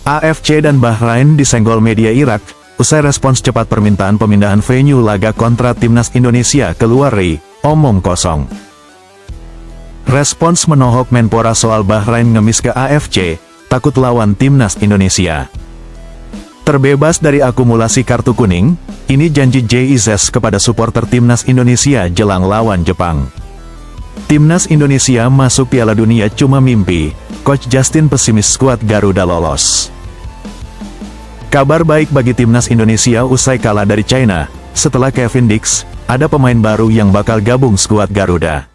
AFC dan Bahrain disenggol media Irak, usai respons cepat permintaan pemindahan venue laga kontra timnas Indonesia keluar RI, omong kosong. Respons menohok Menpora soal Bahrain ngemis ke AFC, takut lawan timnas Indonesia. Terbebas dari akumulasi kartu kuning, ini janji JIZS kepada supporter timnas Indonesia jelang lawan Jepang. Timnas Indonesia masuk Piala Dunia cuma mimpi, Coach Justin pesimis skuad Garuda lolos. Kabar baik bagi timnas Indonesia usai kalah dari China, setelah Kevin Dix, ada pemain baru yang bakal gabung skuad Garuda.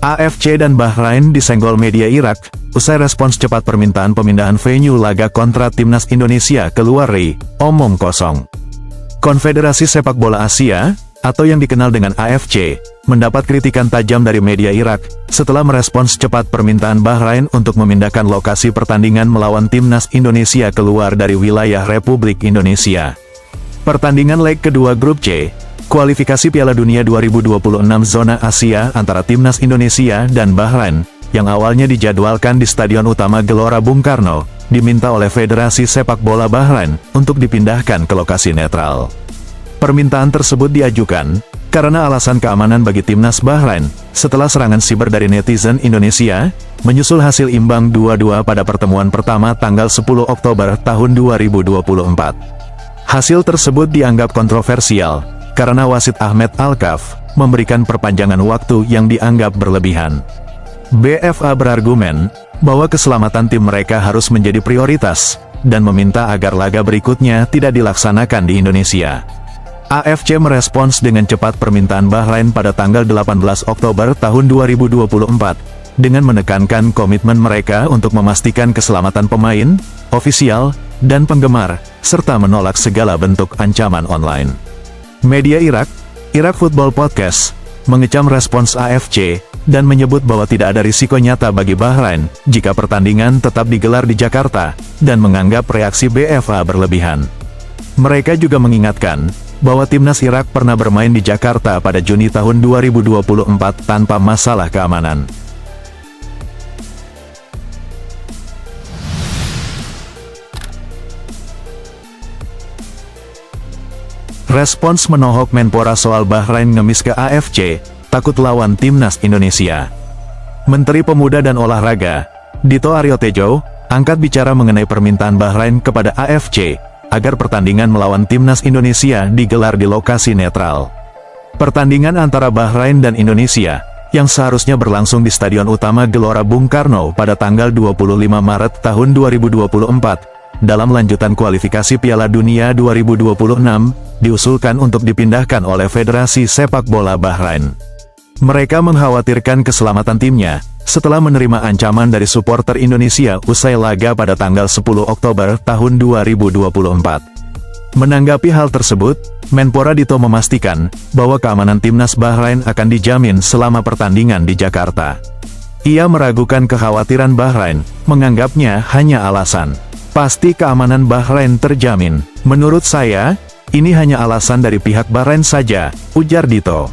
AFC dan Bahrain disenggol media Irak, usai respons cepat permintaan pemindahan venue laga kontra timnas Indonesia keluar RI, omong kosong. Konfederasi Sepak Bola Asia, atau yang dikenal dengan AFC, mendapat kritikan tajam dari media Irak, setelah merespons cepat permintaan Bahrain untuk memindahkan lokasi pertandingan melawan timnas Indonesia keluar dari wilayah Republik Indonesia. Pertandingan leg kedua grup C, kualifikasi Piala Dunia 2026 zona Asia antara timnas Indonesia dan Bahrain, yang awalnya dijadwalkan di Stadion Utama Gelora Bung Karno, diminta oleh Federasi Sepak Bola Bahrain untuk dipindahkan ke lokasi netral. Permintaan tersebut diajukan karena alasan keamanan bagi timnas Bahrain, setelah serangan siber dari netizen Indonesia, menyusul hasil imbang 2-2 pada pertemuan pertama tanggal 10 Oktober tahun 2024. Hasil tersebut dianggap kontroversial, karena wasit Ahmed Alkaf memberikan perpanjangan waktu yang dianggap berlebihan. BFA berargumen bahwa keselamatan tim mereka harus menjadi prioritas, dan meminta agar laga berikutnya tidak dilaksanakan di Indonesia. AFC merespons dengan cepat permintaan Bahrain pada tanggal 18 Oktober tahun 2024, dengan menekankan komitmen mereka untuk memastikan keselamatan pemain, ofisial, dan penggemar, serta menolak segala bentuk ancaman online. Media Irak Football Podcast, mengecam respons AFC, dan menyebut bahwa tidak ada risiko nyata bagi Bahrain jika pertandingan tetap digelar di Jakarta, dan menganggap reaksi BFA berlebihan. Mereka juga mengingatkan bahwa timnas Irak pernah bermain di Jakarta pada Juni tahun 2024 tanpa masalah keamanan. Respons menohok Menpora soal Bahrain ngemis ke AFC, takut lawan timnas Indonesia. Menteri Pemuda dan Olahraga, Dito Aryo Tejo, angkat bicara mengenai permintaan Bahrain kepada AFC, agar pertandingan melawan timnas Indonesia digelar di lokasi netral. Pertandingan antara Bahrain dan Indonesia, yang seharusnya berlangsung di Stadion Utama Gelora Bung Karno pada tanggal 25 Maret tahun 2024, dalam lanjutan kualifikasi Piala Dunia 2026, diusulkan untuk dipindahkan oleh Federasi Sepak Bola Bahrain. Mereka mengkhawatirkan keselamatan timnya, setelah menerima ancaman dari supporter Indonesia usai laga pada tanggal 10 Oktober tahun 2024. Menanggapi hal tersebut, Menpora Dito memastikan bahwa keamanan timnas Bahrain akan dijamin selama pertandingan di Jakarta. Ia meragukan kekhawatiran Bahrain, menganggapnya hanya alasan. Pasti keamanan Bahrain terjamin. Menurut saya, ini hanya alasan dari pihak Bahrain saja, ujar Dito.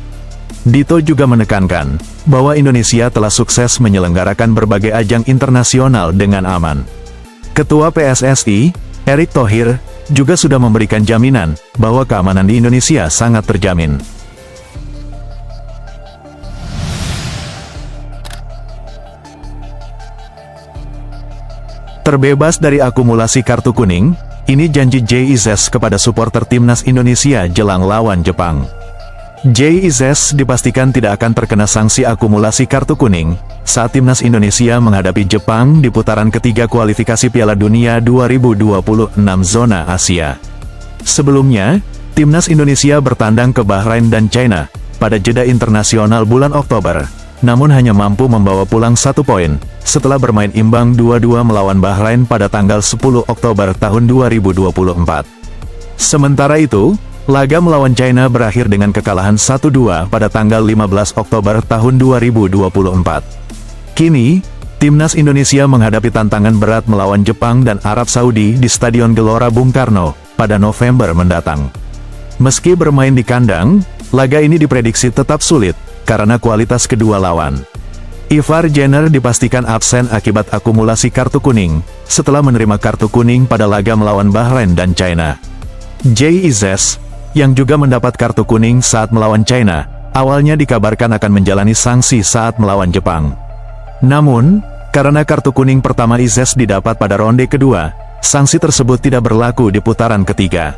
Dito juga menekankan bahwa Indonesia telah sukses menyelenggarakan berbagai ajang internasional dengan aman. Ketua PSSI, Erick Thohir, juga sudah memberikan jaminan bahwa keamanan di Indonesia sangat terjamin. Terbebas dari akumulasi kartu kuning, ini janji JIZS kepada supporter timnas Indonesia jelang lawan Jepang. JIZS dipastikan tidak akan terkena sanksi akumulasi kartu kuning saat timnas Indonesia menghadapi Jepang di putaran ketiga kualifikasi Piala Dunia 2026 zona Asia. Sebelumnya, timnas Indonesia bertandang ke Bahrain dan China pada jeda internasional bulan Oktober, namun hanya mampu membawa pulang 1 poin setelah bermain imbang 2-2 melawan Bahrain pada tanggal 10 Oktober tahun 2024. Sementara itu, laga melawan China berakhir dengan kekalahan 1-2 pada tanggal 15 Oktober tahun 2024. Kini, timnas Indonesia menghadapi tantangan berat melawan Jepang dan Arab Saudi di Stadion Gelora Bung Karno pada November mendatang. Meski bermain di kandang, laga ini diprediksi tetap sulit karena kualitas kedua lawan. Ivar Jenner dipastikan absen akibat akumulasi kartu kuning, setelah menerima kartu kuning pada laga melawan Bahrain dan China. JIZ, yang juga mendapat kartu kuning saat melawan China, awalnya dikabarkan akan menjalani sanksi saat melawan Jepang. Namun, karena kartu kuning pertama Izes didapat pada ronde kedua, sanksi tersebut tidak berlaku di putaran ketiga.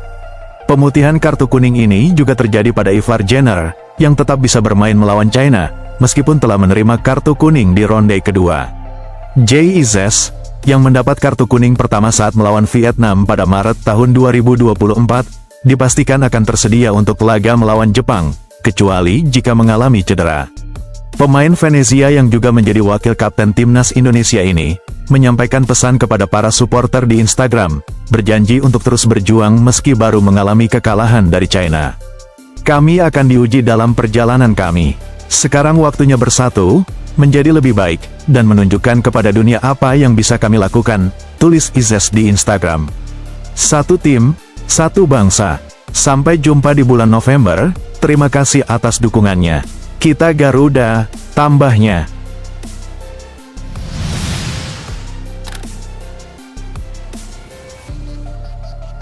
Pemutihan kartu kuning ini juga terjadi pada Ivar Jenner, yang tetap bisa bermain melawan China, meskipun telah menerima kartu kuning di ronde kedua. JIZ, yang mendapat kartu kuning pertama saat melawan Vietnam pada Maret tahun 2024, dipastikan akan tersedia untuk laga melawan Jepang, kecuali jika mengalami cedera. Pemain Venezia yang juga menjadi wakil kapten timnas Indonesia ini, menyampaikan pesan kepada para supporter di Instagram, berjanji untuk terus berjuang meski baru mengalami kekalahan dari China. Kami akan diuji dalam perjalanan kami. Sekarang waktunya bersatu, menjadi lebih baik, dan menunjukkan kepada dunia apa yang bisa kami lakukan, tulis Izes di Instagram. Satu tim, satu bangsa. Sampai jumpa di bulan November, terima kasih atas dukungannya. Kita Garuda, tambahnya.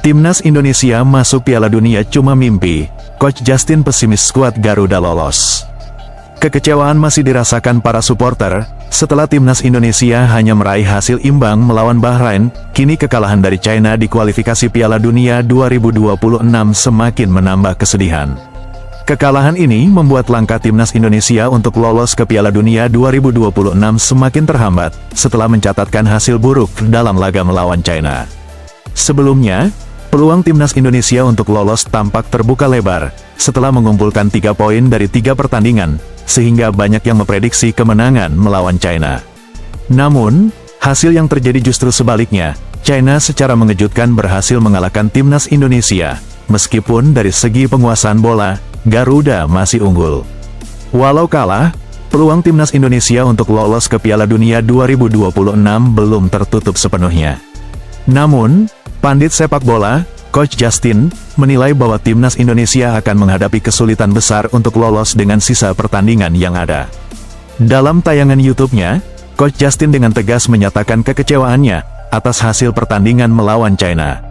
Timnas Indonesia masuk Piala Dunia cuma mimpi, Coach Justin pesimis skuad Garuda lolos. Kekecewaan masih dirasakan para supporter, setelah timnas Indonesia hanya meraih hasil imbang melawan Bahrain, kini kekalahan dari China di kualifikasi Piala Dunia 2026 semakin menambah kesedihan. Kekalahan ini membuat langkah timnas Indonesia untuk lolos ke Piala Dunia 2026 semakin terhambat, setelah mencatatkan hasil buruk dalam laga melawan China. Sebelumnya, peluang timnas Indonesia untuk lolos tampak terbuka lebar, setelah mengumpulkan 3 poin dari 3 pertandingan, sehingga banyak yang memprediksi kemenangan melawan China. Namun, hasil yang terjadi justru sebaliknya, China secara mengejutkan berhasil mengalahkan timnas Indonesia, meskipun dari segi penguasaan bola, Garuda masih unggul. Walau kalah, peluang timnas Indonesia untuk lolos ke Piala Dunia 2026 belum tertutup sepenuhnya. Namun, pandit sepak bola, Coach Justin, menilai bahwa timnas Indonesia akan menghadapi kesulitan besar untuk lolos dengan sisa pertandingan yang ada. Dalam tayangan YouTube-nya, Coach Justin dengan tegas menyatakan kekecewaannya atas hasil pertandingan melawan China.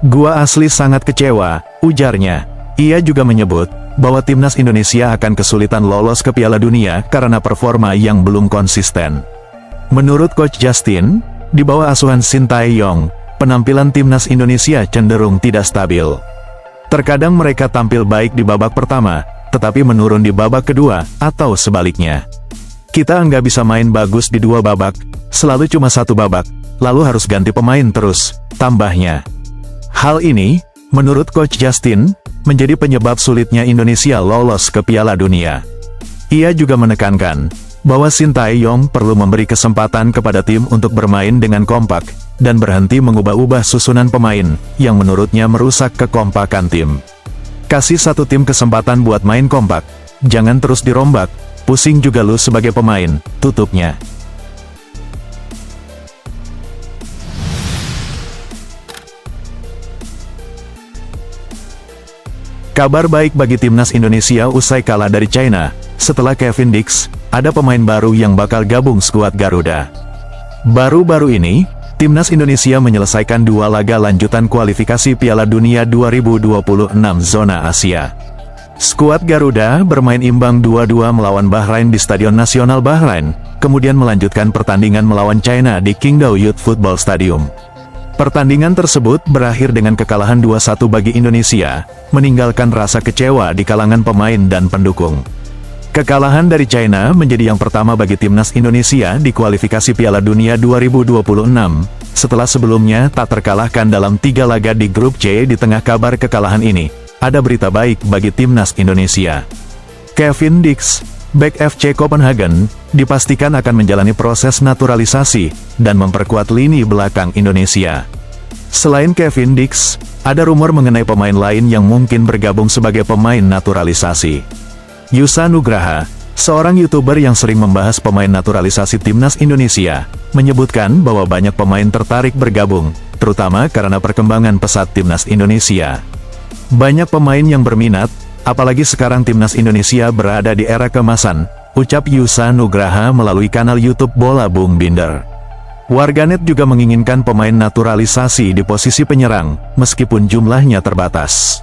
"Gua asli sangat kecewa," ujarnya. Ia juga menyebut bahwa timnas Indonesia akan kesulitan lolos ke Piala Dunia karena performa yang belum konsisten. Menurut Coach Justin, di bawah asuhan Sintayong, penampilan timnas Indonesia cenderung tidak stabil. Terkadang mereka tampil baik di babak pertama, tetapi menurun di babak kedua, atau sebaliknya. Kita nggak bisa main bagus di 2 babak, selalu cuma 1 babak, lalu harus ganti pemain terus, tambahnya. Hal ini, menurut Coach Justin, menjadi penyebab sulitnya Indonesia lolos ke Piala Dunia. Ia juga menekankan bahwa Sintayong perlu memberi kesempatan kepada tim untuk bermain dengan kompak, dan berhenti mengubah-ubah susunan pemain, yang menurutnya merusak kekompakan tim. "Kasih satu tim kesempatan buat main kompak, jangan terus dirombak, pusing juga lu sebagai pemain," tutupnya. Kabar baik bagi timnas Indonesia usai kalah dari China. Setelah Kevin Dix, ada pemain baru yang bakal gabung skuad Garuda. Baru-baru ini, timnas Indonesia menyelesaikan 2 laga lanjutan kualifikasi Piala Dunia 2026 zona Asia. Skuad Garuda bermain imbang 2-2 melawan Bahrain di Stadion Nasional Bahrain, kemudian melanjutkan pertandingan melawan China di Qingdao Youth Football Stadium. Pertandingan tersebut berakhir dengan kekalahan 2-1 bagi Indonesia, meninggalkan rasa kecewa di kalangan pemain dan pendukung. Kekalahan dari China menjadi yang pertama bagi timnas Indonesia di kualifikasi Piala Dunia 2026, setelah sebelumnya tak terkalahkan dalam 3 laga di grup C. Di tengah kabar kekalahan ini, ada berita baik bagi timnas Indonesia. Kevin Dix, bek FC Copenhagen, dipastikan akan menjalani proses naturalisasi, dan memperkuat lini belakang Indonesia. Selain Kevin Dix, ada rumor mengenai pemain lain yang mungkin bergabung sebagai pemain naturalisasi. Yusa Nugraha, seorang YouTuber yang sering membahas pemain naturalisasi timnas Indonesia, menyebutkan bahwa banyak pemain tertarik bergabung, terutama karena perkembangan pesat timnas Indonesia. Banyak pemain yang berminat, apalagi sekarang timnas Indonesia berada di era keemasan, ucap Yusa Nugraha melalui kanal YouTube Bola Bung Binder. Warganet juga menginginkan pemain naturalisasi di posisi penyerang, meskipun jumlahnya terbatas.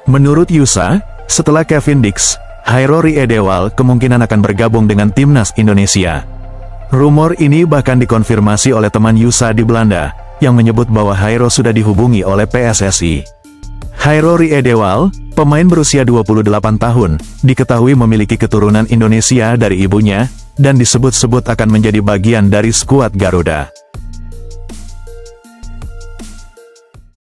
Menurut Yusa, setelah Kevin Dix, Hairori Edewal kemungkinan akan bergabung dengan timnas Indonesia. Rumor ini bahkan dikonfirmasi oleh teman Yusa di Belanda, yang menyebut bahwa Hairo sudah dihubungi oleh PSSI. Hairori Edewal, pemain berusia 28 tahun, diketahui memiliki keturunan Indonesia dari ibunya, dan disebut-sebut akan menjadi bagian dari skuad Garuda.